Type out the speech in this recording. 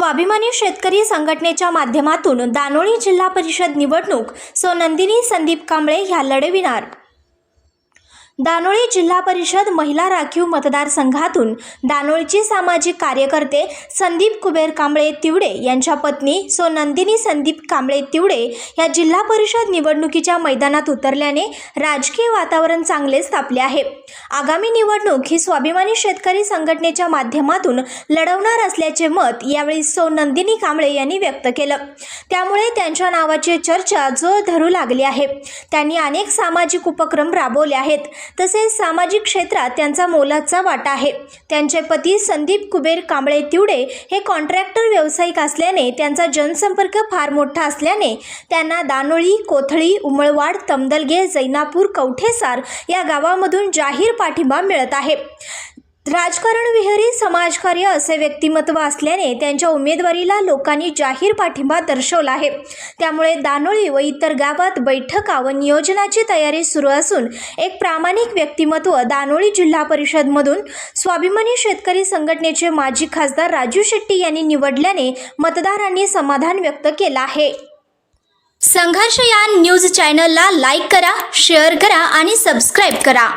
स्वाभिमानी शेतकरी संघटनेच्या माध्यमातून दानोळी जिल्हा परिषद निवडणूक सो नंदिनी संदीप कांबळे ह्या लढविणार। दानोळी जिल्हा परिषद महिला राखीव मतदारसंघातून दानोळीचे सामाजिक कार्यकर्ते संदीप कुबेर कांबळे तिवडे यांच्या पत्नी सो नंदिनी संदीप कांबळे तिवडे या जिल्हा परिषद निवडणुकीच्या मैदानात उतरल्याने राजकीय वातावरण चांगलेच तापले आहे। आगामी निवडणूक ही स्वाभिमानी शेतकरी संघटनेच्या माध्यमातून लढवणार असल्याचे मत यावेळी सो नंदिनी कांबळे यांनी व्यक्त केलं। त्यामुळे त्यांच्या नावाची चर्चा जोर धरू लागली आहे। त्यांनी अनेक सामाजिक उपक्रम राबवले आहेत, तसेच सामाजिक क्षेत्रात त्यांचा मोलाचा वाटा आहे। त्यांचे पती संदीप कुबेर कांबळे तिवडे हे कॉन्ट्रॅक्टर व्यावसायिक असल्याने त्यांचा जनसंपर्क फार मोठा असल्याने त्यांना दानोळी, कोथळी, उमळवाड, तमदलगे, जैनापूर, कवठेसार या गावामधून जाहीर पाठिंबा मिळत आहे। राजकारण विहीरी समाजकार्य असे व्यक्तिमत्व असल्याने त्यांच्या उमेदवारीला लोकांनी जाहीर पाठिंबा दर्शवला आहे। त्यामुळे दानोळी व इतर गावात बैठका व नियोजनाची तयारी सुरू असून एक प्रामाणिक व्यक्तिमत्व दानोळी जिल्हा परिषदमधून स्वाभिमानी शेतकरी संघटनेचे माजी खासदार राजू शेट्टी यांनी निवडल्याने मतदारांनी समाधान व्यक्त केलं आहे। संघर्ष या न्यूज चॅनलला लाईक करा, शेअर करा आणि सबस्क्राईब करा।